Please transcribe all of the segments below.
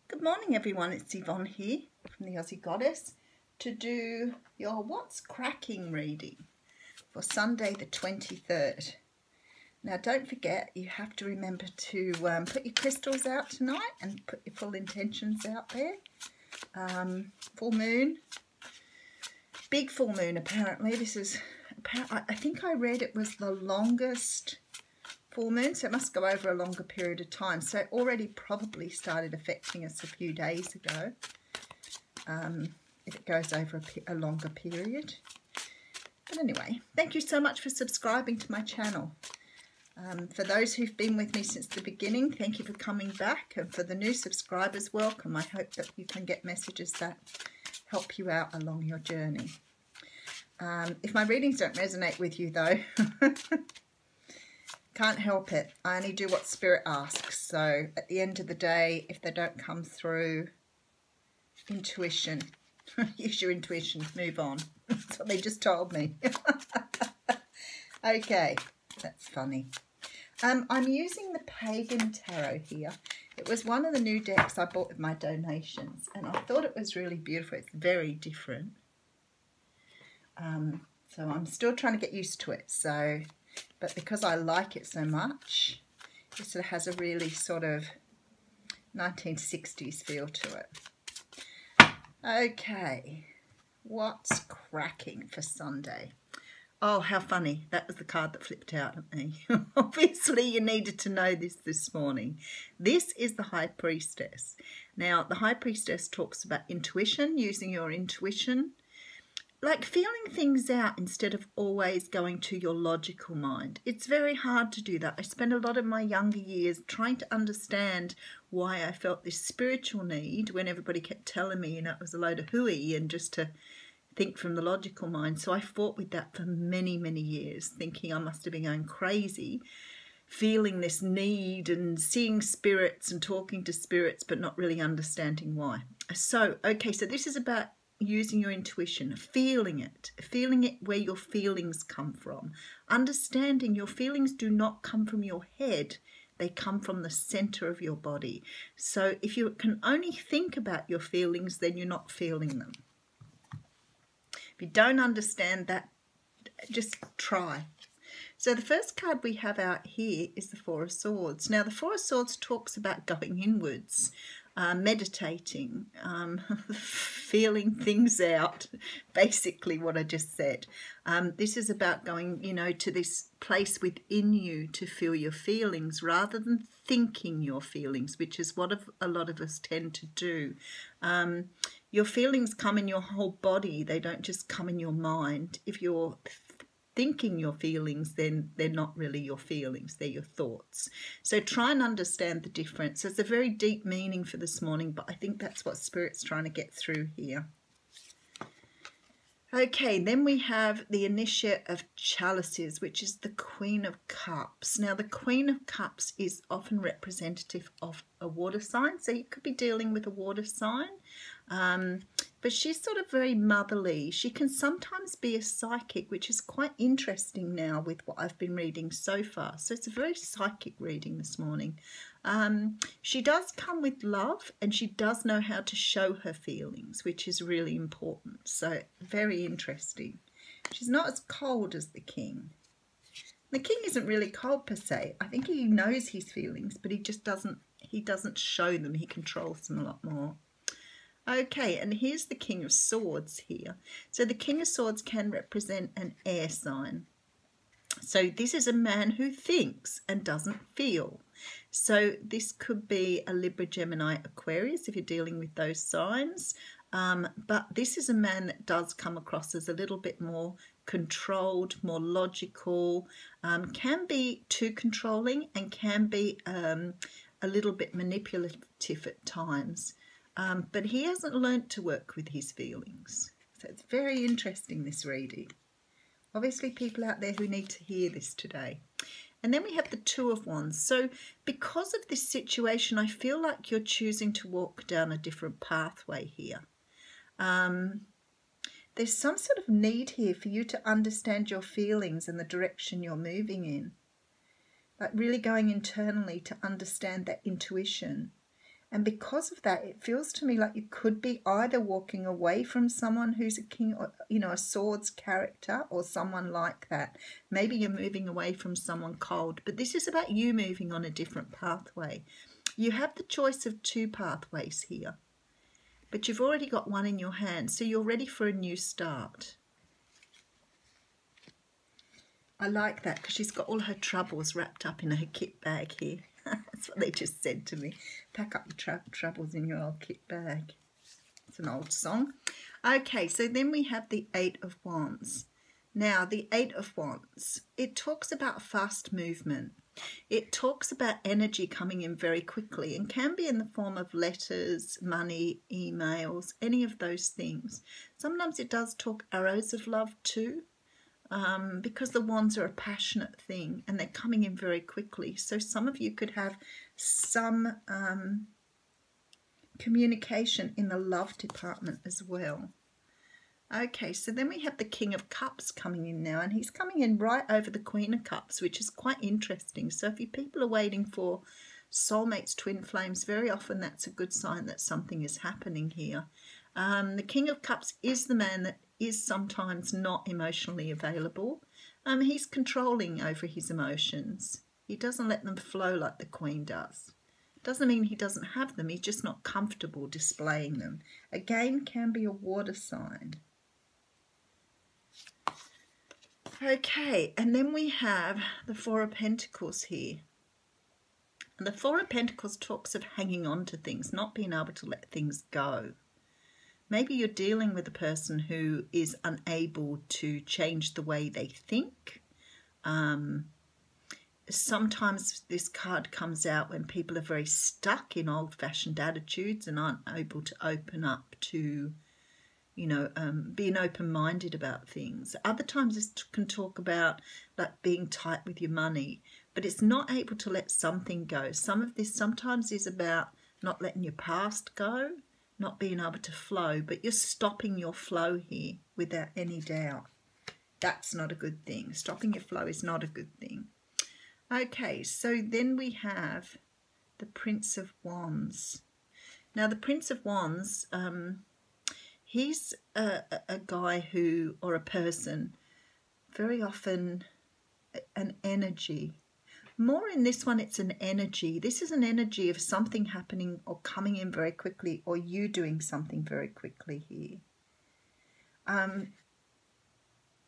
Good morning everyone, it's Yvonne here from the Aussie Goddess to do your What's Cracking reading for Sunday the 23rd. Now don't forget, you have to remember to put your crystals out tonight and put your full intentions out there. Full moon, big full moon apparently. This is, I think I read it was the longest full moon, so it must go over a longer period of time. So it already probably started affecting us a few days ago, if it goes over a longer period. But anyway, thank you so much for subscribing to my channel. For those who've been with me since the beginning, thank you for coming back. And for the new subscribers, welcome. I hope that you can get messages that help you out along your journey. If my readings don't resonate with you though, can't help it. I only do what Spirit asks. So at the end of the day, if they don't come through, intuition. Use your intuition. Move on. That's what they just told me. Okay, that's funny. I'm using the Pagan Tarot here. It was one of the new decks I bought with my donations, and I thought it was really beautiful. It's very different. So I'm still trying to get used to it. But because I like it so much, it sort of has a really sort of 1960s feel to it. Okay, what's cracking for Sunday? Oh, how funny. That was the card that flipped out at me. Obviously, you needed to know this morning. This is the High Priestess. Now, the High Priestess talks about intuition, using your intuition, like feeling things out instead of always going to your logical mind. It's very hard to do that. I spent a lot of my younger years trying to understand why I felt this spiritual need when everybody kept telling me, you know, it was a load of hooey and just to think from the logical mind. So I fought with that for many, many years, thinking I must have been going crazy, feeling this need and seeing spirits and talking to spirits, but not really understanding why. So, okay, so this is about using your intuition, feeling it where your feelings come from, understanding your feelings do not come from your head, they come from the center of your body. So if you can only think about your feelings, then you're not feeling them. If you don't understand that, just try. So the first card we have out here is the Four of Swords. Now the Four of Swords talks about going inwards, meditating, feeling things out, basically what I just said. This is about going, you know, to this place within you to feel your feelings rather than thinking your feelings, which is what a lot of us tend to do. Your feelings come in your whole body. They don't just come in your mind. If you're thinking your feelings, then they're not really your feelings, they're your thoughts. So try and understand the difference. There's a very deep meaning for this morning, but I think that's what Spirit's trying to get through here. Okay, then we have the Initiate of Chalices, which is the Queen of Cups. Now, the Queen of Cups is often representative of a water sign, so you could be dealing with a water sign. But she's sort of very motherly. She can sometimes be a psychic, which is quite interesting now with what I've been reading so far. So it's a very psychic reading this morning. She does come with love, and she does know how to show her feelings, which is really important. So very interesting. She's not as cold as the King. The King isn't really cold per se. I think he knows his feelings, but he just doesn't show them. He controls them a lot more. Okay, and here's the King of Swords here. So the King of Swords can represent an air sign. So this is a man who thinks and doesn't feel. So this could be a Libra, Gemini, Aquarius if you're dealing with those signs. But this is a man that does come across as a little bit more controlled, more logical, can be too controlling and can be a little bit manipulative at times. But he hasn't learnt to work with his feelings. So it's very interesting, this reading. Obviously people out there who need to hear this today. And then we have the Two of Wands. So because of this situation, I feel like you're choosing to walk down a different pathway here. There's some sort of need here for you to understand your feelings and the direction you're moving in. Like really going internally to understand that intuition And because of that, it feels to me like you could be either walking away from someone who's a king, or, you know, a swords character, or someone like that. Maybe you're moving away from someone cold, but this is about you moving on a different pathway. You have the choice of 2 pathways here, but you've already got one in your hand, so you're ready for a new start. I like that because she's got all her troubles wrapped up in her kit bag here. That's what they just said to me. Pack up your troubles in your old kit bag. It's an old song. Okay, so then we have the 8 of Wands. Now, the 8 of Wands, it talks about fast movement. It talks about energy coming in very quickly and can be in the form of letters, money, emails, any of those things. Sometimes it does talk arrows of love too. Because the wands are a passionate thing and they're coming in very quickly. So some of you could have some communication in the love department as well. Okay, so then we have the King of Cups coming in now, and he's coming in right over the Queen of Cups, which is quite interesting. So if you people are waiting for soulmates, twin flames, very often that's a good sign that something is happening here. The King of Cups is the man that is sometimes not emotionally available. He's controlling over his emotions. He doesn't let them flow like the Queen does. Doesn't mean he doesn't have them, he's just not comfortable displaying them. Again, can be a water sign. Okay, and then we have the Four of Pentacles here. And the Four of Pentacles talks of hanging on to things, not being able to let things go. Maybe you're dealing with a person who is unable to change the way they think. Sometimes this card comes out when people are very stuck in old-fashioned attitudes and aren't able to open up to, you know, being open-minded about things. Other times this can talk about like being tight with your money, but it's not able to let something go. Some of this sometimes is about not letting your past go, not being able to flow, but you're stopping your flow here without any doubt. That's not a good thing. Stopping your flow is not a good thing. Okay, so then we have the Prince of Wands. Now, the Prince of Wands, he's a guy who, or a person, very often an energy. More in this one, it's an energy. This is an energy of something happening or coming in very quickly, or you doing something very quickly here.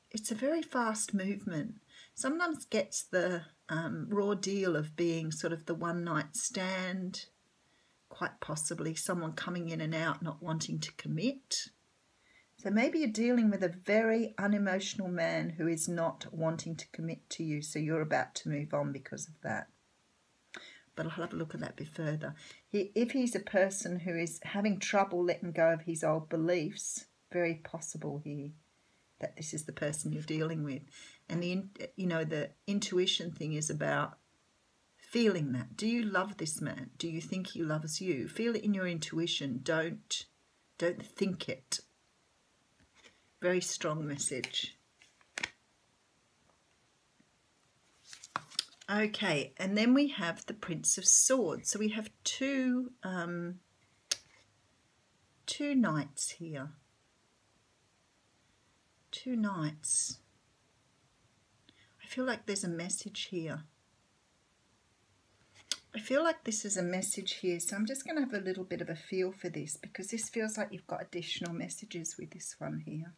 It's a very fast movement. Sometimes gets the raw deal of being sort of the one-night stand, quite possibly someone coming in and out, not wanting to commit. So maybe you're dealing with a very unemotional man who is not wanting to commit to you, so you're about to move on because of that. But I'll have a look at that a bit further. If he's a person who is having trouble letting go of his old beliefs, very possible here that this is the person you're dealing with. And the intuition thing is about feeling that. Do you love this man? Do you think he loves you? Feel it in your intuition. Don't think it. Very strong message. Okay, and then we have the Prince of Swords. So we have two knights here. 2 knights. I feel like there's a message here. I feel like this is a message here, so I'm just going to have a little bit of a feel for this, because this feels like you've got additional messages with this one here.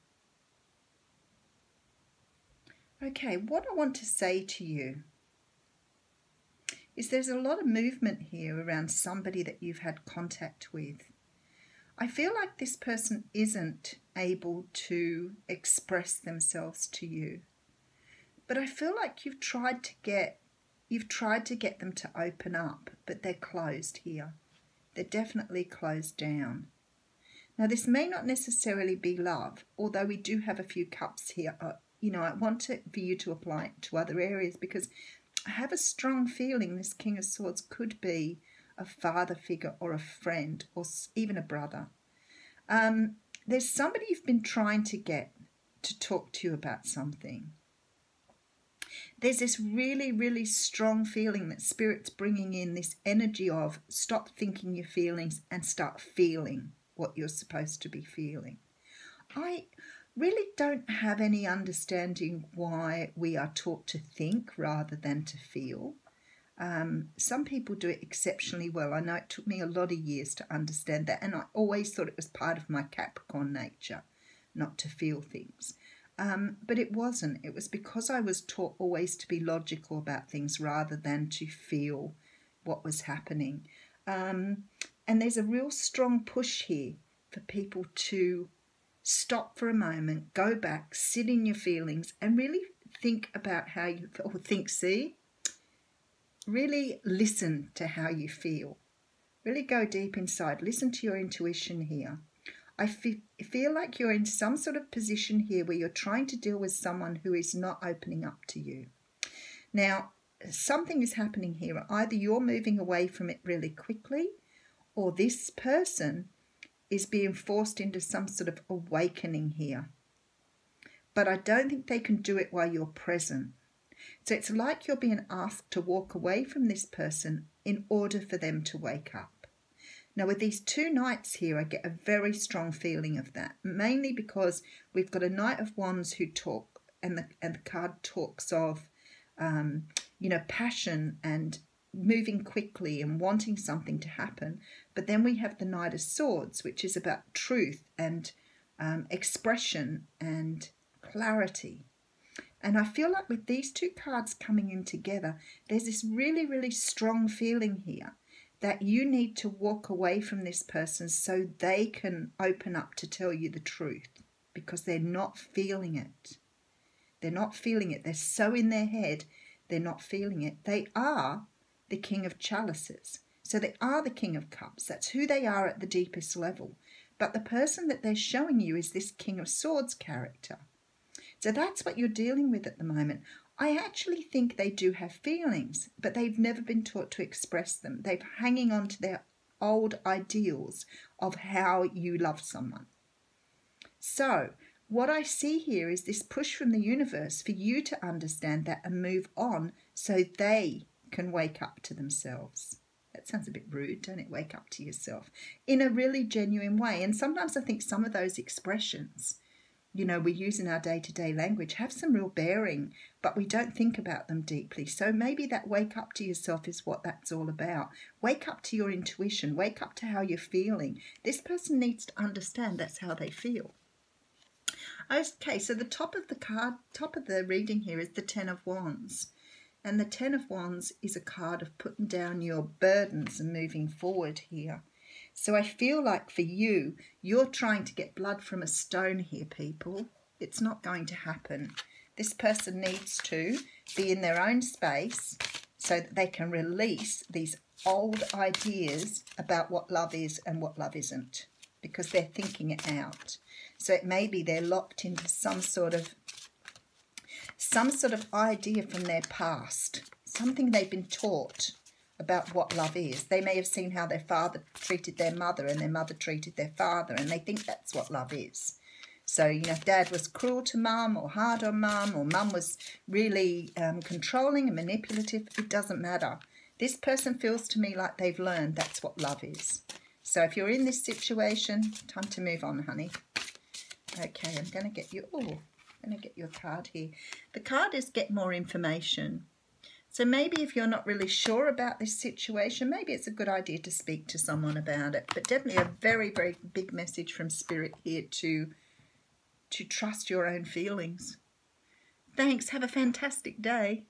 Okay, what I want to say to you is there's a lot of movement here around somebody that you've had contact with. I feel like this person isn't able to express themselves to you, but I feel like you've tried to get them to open up, but they're closed here. They're definitely closed down. Now, this may not necessarily be love, although we do have a few cups here. I want for you to apply it to other areas, because I have a strong feeling this King of Swords could be a father figure or a friend or even a brother. There's somebody you've been trying to get to talk to you about something. There's this really, really strong feeling that Spirit's bringing in this energy of stop thinking your feelings and start feeling what you're supposed to be feeling. I really don't have any understanding why we are taught to think rather than to feel. Some people do it exceptionally well. I know it took me a lot of years to understand that, and I always thought it was part of my Capricorn nature not to feel things. But it wasn't. It was because I was taught always to be logical about things rather than to feel what was happening. And there's a real strong push here for people to stop for a moment, go back, sit in your feelings, and really think about how you feel. Really listen to how you feel. Really go deep inside. Listen to your intuition here. I feel like you're in some sort of position here where you're trying to deal with someone who is not opening up to you. Now, something is happening here. Either you're moving away from it really quickly, or this person is being forced into some sort of awakening here. But I don't think they can do it while you're present. So it's like you're being asked to walk away from this person in order for them to wake up. Now, with these two knights here, I get a very strong feeling of that, mainly because we've got a Knight of Wands who talk, and the card talks of, passion and moving quickly and wanting something to happen. But then we have the Knight of Swords, which is about truth and expression and clarity. And I feel like with these two cards coming in together, there's this really, really strong feeling here that you need to walk away from this person so they can open up to tell you the truth, because they're not feeling it. They're not feeling it. They're so in their head, they're not feeling it. They are the King of Chalices. So they are the King of Cups. That's who they are at the deepest level. But the person that they're showing you is this King of Swords character. So that's what you're dealing with at the moment. I actually think they do have feelings, but they've never been taught to express them. They're hanging on to their old ideals of how you love someone. So what I see here is this push from the universe for you to understand that and move on so they can wake up to themselves. That sounds a bit rude, don't it? Wake up to yourself in a really genuine way. And sometimes I think some of those expressions, we use in our day-to-day language have some real bearing, but we don't think about them deeply. So maybe that wake up to yourself is what that's all about. Wake up to your intuition. Wake up to how you're feeling. This person needs to understand that's how they feel. Okay, so the top of the reading here is the Ten of Wands. And the Ten of Wands is a card of putting down your burdens and moving forward here. So I feel like for you, you're trying to get blood from a stone here, people. It's not going to happen. This person needs to be in their own space so that they can release these old ideas about what love is and what love isn't, because they're thinking it out. So it may be they're locked into some sort of idea from their past, something they've been taught about what love is. They may have seen how their father treated their mother and their mother treated their father, and they think that's what love is. So, if dad was cruel to mum or hard on mum, or mum was really controlling and manipulative, it doesn't matter. This person feels to me like they've learned that's what love is. So if you're in this situation, time to move on, honey. Okay, I'm going to get you, a card here. The card is get more information. So maybe if you're not really sure about this situation, maybe it's a good idea to speak to someone about it. But definitely a very, very big message from Spirit here to trust your own feelings. Thanks. Have a fantastic day.